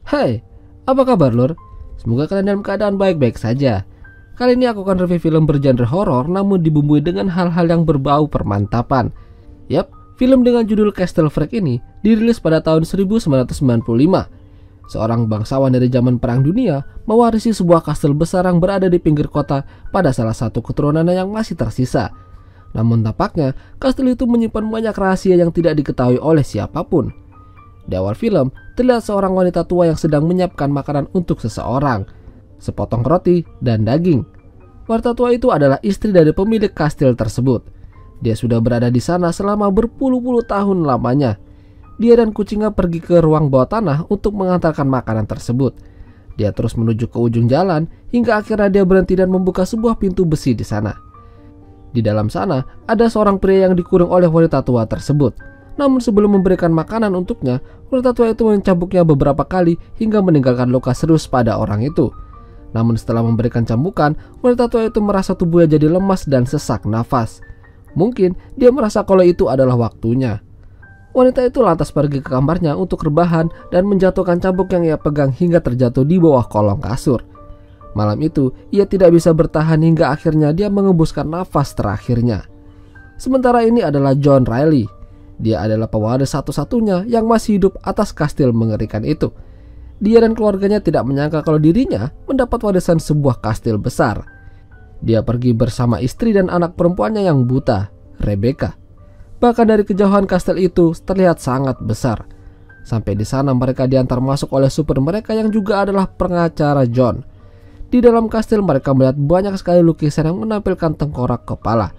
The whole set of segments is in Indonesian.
Hai, apa kabar lur? Semoga kalian dalam keadaan baik-baik saja. Kali ini aku akan review film bergenre horor namun dibumbui dengan hal-hal yang berbau permantapan. Yap, film dengan judul Castle Freak ini dirilis pada tahun 1995. Seorang bangsawan dari zaman Perang Dunia mewarisi sebuah kastil besar yang berada di pinggir kota pada salah satu keturunannya yang masih tersisa. Namun tampaknya kastil itu menyimpan banyak rahasia yang tidak diketahui oleh siapapun. Di awal film, terlihat seorang wanita tua yang sedang menyiapkan makanan untuk seseorang, sepotong roti dan daging. Wanita tua itu adalah istri dari pemilik kastil tersebut. Dia sudah berada di sana selama berpuluh-puluh tahun lamanya. Dia dan kucingnya pergi ke ruang bawah tanah untuk mengantarkan makanan tersebut. Dia terus menuju ke ujung jalan hingga akhirnya dia berhenti dan membuka sebuah pintu besi di sana. Di dalam sana ada seorang pria yang dikurung oleh wanita tua tersebut. Namun sebelum memberikan makanan untuknya, wanita tua itu mencambuknya beberapa kali hingga meninggalkan luka serius pada orang itu. Namun setelah memberikan cambukan, wanita tua itu merasa tubuhnya jadi lemas dan sesak nafas. Mungkin dia merasa kalau itu adalah waktunya. Wanita itu lantas pergi ke kamarnya untuk rebahan dan menjatuhkan cambuk yang ia pegang hingga terjatuh di bawah kolong kasur. Malam itu, ia tidak bisa bertahan hingga akhirnya dia mengembuskan nafas terakhirnya. Sementara ini adalah John Riley. Dia adalah pewaris satu-satunya yang masih hidup atas kastil mengerikan itu. Dia dan keluarganya tidak menyangka kalau dirinya mendapat warisan sebuah kastil besar. Dia pergi bersama istri dan anak perempuannya yang buta, Rebecca. Bahkan dari kejauhan kastil itu terlihat sangat besar. Sampai di sana mereka diantar masuk oleh supir mereka yang juga adalah pengacara John. Di dalam kastil mereka melihat banyak sekali lukisan yang menampilkan tengkorak kepala.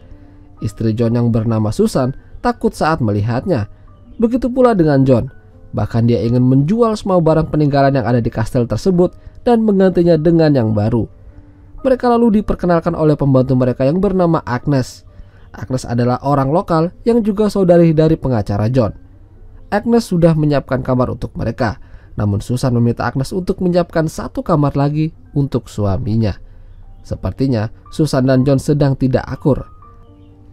Istri John yang bernama Susan takut saat melihatnya. Begitu pula dengan John. Bahkan dia ingin menjual semua barang peninggalan yang ada di kastil tersebut dan menggantinya dengan yang baru. Mereka lalu diperkenalkan oleh pembantu mereka yang bernama Agnes. Agnes adalah orang lokal yang juga saudari dari pengacara John. Agnes sudah menyiapkan kamar untuk mereka. Namun Susan meminta Agnes untuk menyiapkan satu kamar lagi untuk suaminya. Sepertinya Susan dan John sedang tidak akur.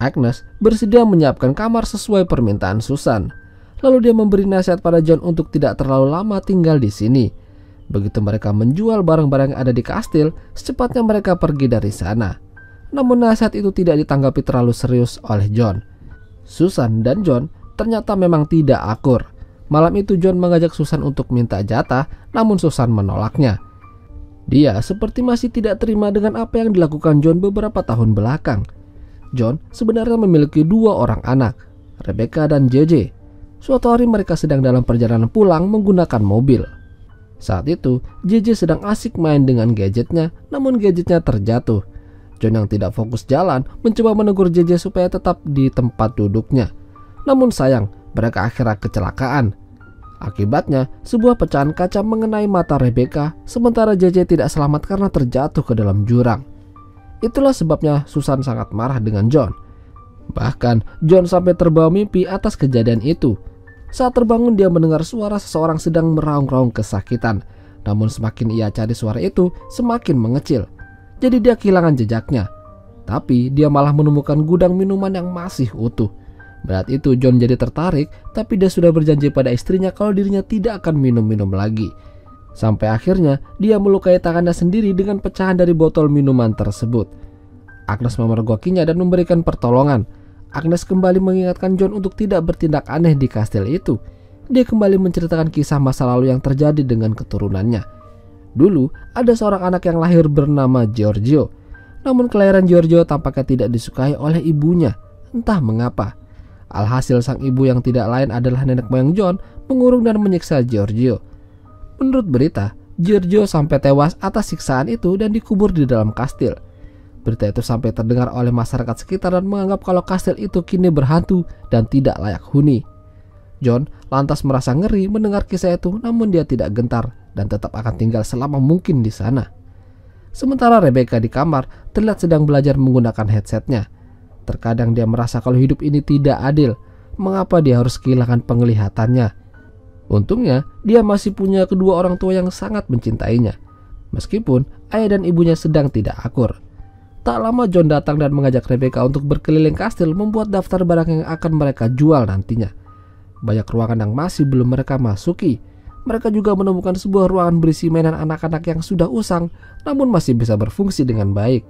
Agnes bersedia menyiapkan kamar sesuai permintaan Susan. Lalu dia memberi nasihat pada John untuk tidak terlalu lama tinggal di sini. Begitu mereka menjual barang-barang yang ada di kastil, secepatnya mereka pergi dari sana. Namun nasihat itu tidak ditanggapi terlalu serius oleh John. Susan dan John ternyata memang tidak akur. Malam itu John mengajak Susan untuk minta jatah, namun Susan menolaknya. Dia seperti masih tidak terima dengan apa yang dilakukan John beberapa tahun belakang. John sebenarnya memiliki dua orang anak, Rebecca dan JJ. Suatu hari mereka sedang dalam perjalanan pulang menggunakan mobil. Saat itu, JJ sedang asik main dengan gadgetnya, namun gadgetnya terjatuh. John yang tidak fokus jalan mencoba menegur JJ supaya tetap di tempat duduknya. Namun sayang, mereka akhirnya kecelakaan. Akibatnya, sebuah pecahan kaca mengenai mata Rebecca, sementara JJ tidak selamat karena terjatuh ke dalam jurang. Itulah sebabnya Susan sangat marah dengan John. Bahkan John sampai terbawa mimpi atas kejadian itu. Saat terbangun dia mendengar suara seseorang sedang meraung-raung kesakitan. Namun semakin ia cari suara itu semakin mengecil. Jadi dia kehilangan jejaknya. Tapi dia malah menemukan gudang minuman yang masih utuh. Berat itu John jadi tertarik, tapi dia sudah berjanji pada istrinya kalau dirinya tidak akan minum-minum lagi. Sampai akhirnya dia melukai tangannya sendiri dengan pecahan dari botol minuman tersebut. Agnes memergokinya dan memberikan pertolongan. Agnes kembali mengingatkan John untuk tidak bertindak aneh di kastil itu. Dia kembali menceritakan kisah masa lalu yang terjadi dengan keturunannya. Dulu ada seorang anak yang lahir bernama Giorgio. Namun kelahiran Giorgio tampaknya tidak disukai oleh ibunya. Entah mengapa. Alhasil sang ibu yang tidak lain adalah nenek moyang John mengurung dan menyiksa Giorgio. Menurut berita, Giorgio sampai tewas atas siksaan itu dan dikubur di dalam kastil. Berita itu sampai terdengar oleh masyarakat sekitar dan menganggap kalau kastil itu kini berhantu dan tidak layak huni. John lantas merasa ngeri mendengar kisah itu, namun dia tidak gentar dan tetap akan tinggal selama mungkin di sana. Sementara Rebecca di kamar terlihat sedang belajar menggunakan headsetnya. Terkadang dia merasa kalau hidup ini tidak adil. Mengapa dia harus kehilangan penglihatannya? Untungnya dia masih punya kedua orang tua yang sangat mencintainya. Meskipun ayah dan ibunya sedang tidak akur. Tak lama John datang dan mengajak Rebecca untuk berkeliling kastil membuat daftar barang yang akan mereka jual nantinya. Banyak ruangan yang masih belum mereka masuki. mereka juga menemukan sebuah ruangan berisi mainan anak-anak yang sudah usang namun masih bisa berfungsi dengan baik.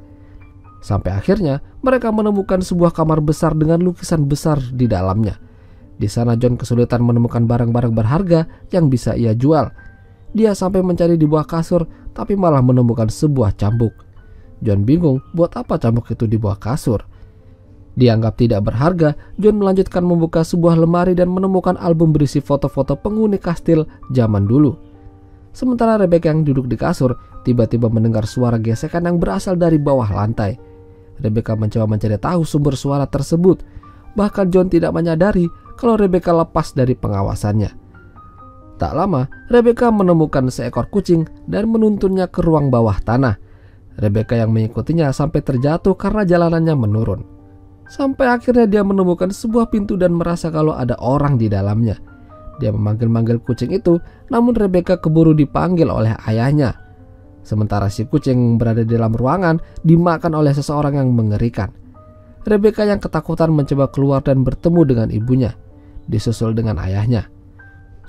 Sampai akhirnya mereka menemukan sebuah kamar besar dengan lukisan besar di dalamnya. Di sana John kesulitan menemukan barang-barang berharga yang bisa ia jual. Dia sampai mencari di bawah kasur tapi malah menemukan sebuah cambuk. John bingung buat apa cambuk itu di bawah kasur. Dianggap tidak berharga, John melanjutkan membuka sebuah lemari dan menemukan album berisi foto-foto penghuni kastil zaman dulu. Sementara Rebecca yang duduk di kasur tiba-tiba mendengar suara gesekan yang berasal dari bawah lantai. Rebecca mencoba mencari tahu sumber suara tersebut. Bahkan John tidak menyadari kalau Rebecca lepas dari pengawasannya. Tak lama, Rebecca menemukan seekor kucing dan menuntunnya ke ruang bawah tanah. Rebecca yang mengikutinya sampai terjatuh karena jalanannya menurun. Sampai akhirnya dia menemukan sebuah pintu dan merasa kalau ada orang di dalamnya. Dia memanggil-manggil kucing itu, namun Rebecca keburu dipanggil oleh ayahnya. Sementara si kucing berada di dalam ruangan dimakan oleh seseorang yang mengerikan. Rebecca yang ketakutan mencoba keluar dan bertemu dengan ibunya, disusul dengan ayahnya.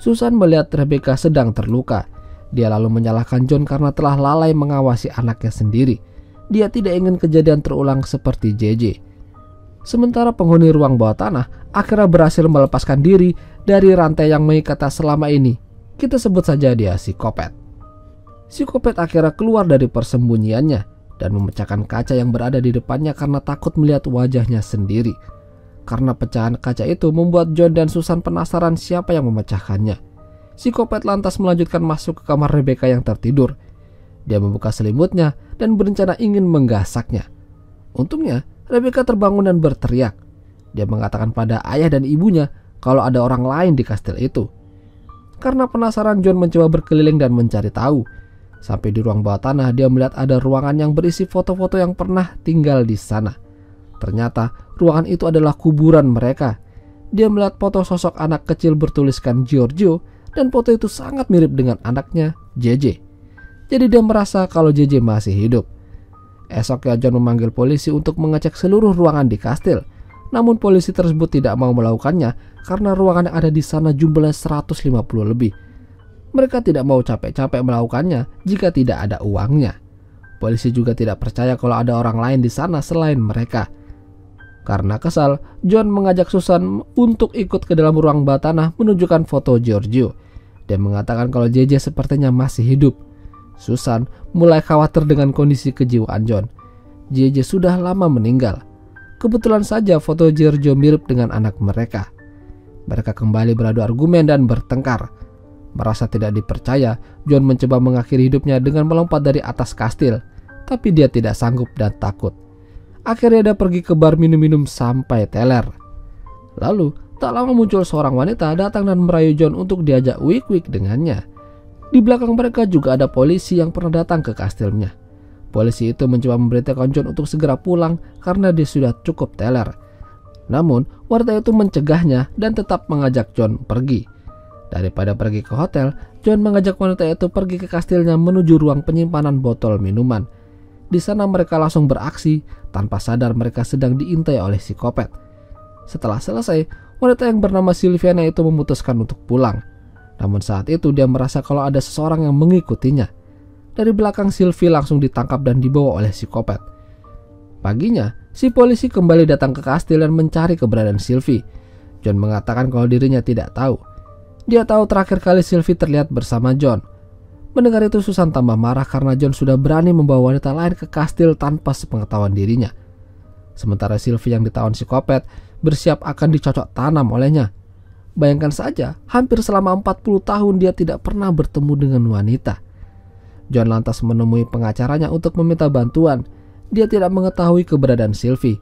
Susan melihat Rebecca sedang terluka. Dia lalu menyalahkan John karena telah lalai mengawasi anaknya sendiri. Dia tidak ingin kejadian terulang seperti JJ. Sementara penghuni ruang bawah tanah akhirnya berhasil melepaskan diri dari rantai yang mengikatnya selama ini. Kita sebut saja dia psikopat. Psikopat akhirnya keluar dari persembunyiannya dan memecahkan kaca yang berada di depannya karena takut melihat wajahnya sendiri. Karena pecahan kaca itu membuat John dan Susan penasaran siapa yang memecahkannya. Psikopat lantas melanjutkan masuk ke kamar Rebecca yang tertidur. Dia membuka selimutnya dan berencana ingin menggasaknya. Untungnya Rebecca terbangun dan berteriak. Dia mengatakan pada ayah dan ibunya kalau ada orang lain di kastil itu. Karena penasaran, John mencoba berkeliling dan mencari tahu. Sampai di ruang bawah tanah, dia melihat ada ruangan yang berisi foto-foto yang pernah tinggal di sana. Ternyata ruangan itu adalah kuburan mereka. Dia melihat foto sosok anak kecil bertuliskan Giorgio dan foto itu sangat mirip dengan anaknya JJ. Jadi dia merasa kalau JJ masih hidup. Esoknya John memanggil polisi untuk mengecek seluruh ruangan di kastil. Namun polisi tersebut tidak mau melakukannya karena ruangan yang ada di sana jumlahnya 150 lebih. Mereka tidak mau capek-capek melakukannya jika tidak ada uangnya. Polisi juga tidak percaya kalau ada orang lain di sana selain mereka. Karena kesal, John mengajak Susan untuk ikut ke dalam ruang bawah tanah menunjukkan foto Giorgio. Dia mengatakan kalau JJ sepertinya masih hidup. Susan mulai khawatir dengan kondisi kejiwaan John. JJ sudah lama meninggal. Kebetulan saja foto Giorgio mirip dengan anak mereka. Mereka kembali beradu argumen dan bertengkar. Merasa tidak dipercaya, John mencoba mengakhiri hidupnya dengan melompat dari atas kastil. Tapi dia tidak sanggup dan takut. Akhirnya dia pergi ke bar minum-minum sampai teler. Lalu tak lama muncul seorang wanita datang dan merayu John untuk diajak wik-wik dengannya. Di belakang mereka juga ada polisi yang pernah datang ke kastilnya. Polisi itu mencoba memberitahukan John untuk segera pulang karena dia sudah cukup teler. Namun wanita itu mencegahnya dan tetap mengajak John pergi. Daripada pergi ke hotel, John mengajak wanita itu pergi ke kastilnya menuju ruang penyimpanan botol minuman. Di sana mereka langsung beraksi tanpa sadar mereka sedang diintai oleh psikopat. Setelah selesai, wanita yang bernama Silviana itu memutuskan untuk pulang. Namun saat itu dia merasa kalau ada seseorang yang mengikutinya. Dari belakang Sylvie langsung ditangkap dan dibawa oleh psikopat. Paginya, si polisi kembali datang ke kastil dan mencari keberadaan Sylvie. John mengatakan kalau dirinya tidak tahu. Dia tahu terakhir kali Sylvie terlihat bersama John. Mendengar itu Susan tambah marah karena John sudah berani membawa wanita lain ke kastil tanpa sepengetahuan dirinya. Sementara Sylvie yang ditawan psikopat bersiap akan dicocok tanam olehnya. Bayangkan saja, hampir selama 40 tahun dia tidak pernah bertemu dengan wanita. John lantas menemui pengacaranya untuk meminta bantuan. Dia tidak mengetahui keberadaan Sylvie.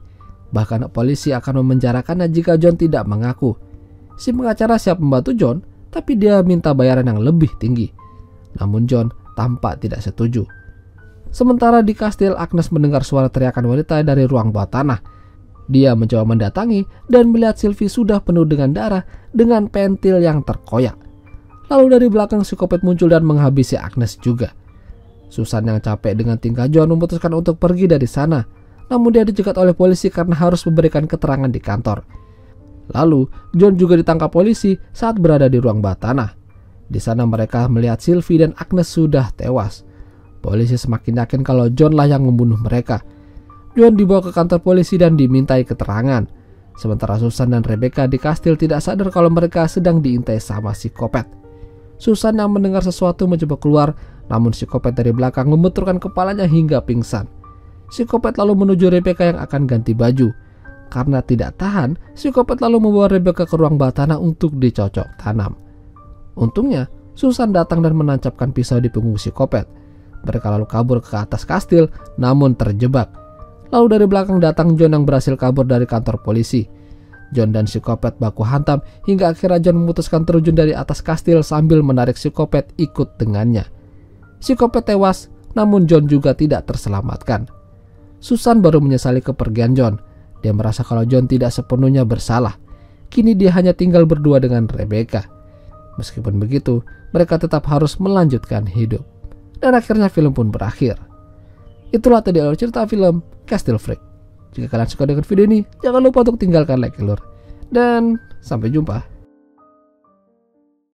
Bahkan polisi akan memenjarakannya jika John tidak mengaku. Si pengacara siap membantu John, tapi dia minta bayaran yang lebih tinggi. Namun John tampak tidak setuju. Sementara di kastil, Agnes mendengar suara teriakan wanita dari ruang bawah tanah. Dia mencoba mendatangi dan melihat Sylvie sudah penuh dengan darah dengan pentil yang terkoyak. Lalu dari belakang psikopat muncul dan menghabisi Agnes juga. Susan yang capek dengan tingkah John memutuskan untuk pergi dari sana. Namun dia dicegat oleh polisi karena harus memberikan keterangan di kantor. Lalu John juga ditangkap polisi saat berada di ruang bawah tanah. Di sana mereka melihat Sylvie dan Agnes sudah tewas. Polisi semakin yakin kalau John lah yang membunuh mereka. John dibawa ke kantor polisi dan dimintai keterangan. Sementara Susan dan Rebecca di kastil tidak sadar kalau mereka sedang diintai sama psikopat. Susan yang mendengar sesuatu mencoba keluar, namun psikopat dari belakang membenturkan kepalanya hingga pingsan. Psikopat lalu menuju Rebecca yang akan ganti baju. Karena tidak tahan, psikopat lalu membawa Rebecca ke ruang bawah tanah untuk dicocok tanam. Untungnya, Susan datang dan menancapkan pisau di punggung psikopat. Mereka lalu kabur ke atas kastil, namun terjebak. Lalu dari belakang datang John yang berhasil kabur dari kantor polisi. John dan psikopat baku hantam hingga akhirnya John memutuskan terjun dari atas kastil sambil menarik psikopat ikut dengannya. Psikopat tewas, namun John juga tidak terselamatkan. Susan baru menyesali kepergian John. Dia merasa kalau John tidak sepenuhnya bersalah. Kini dia hanya tinggal berdua dengan Rebecca. Meskipun begitu, mereka tetap harus melanjutkan hidup. Dan akhirnya film pun berakhir. Itulah tadi alur cerita film Castle Freak. Jika kalian suka dengan video ini, jangan lupa untuk tinggalkan like, lur. Dan sampai jumpa.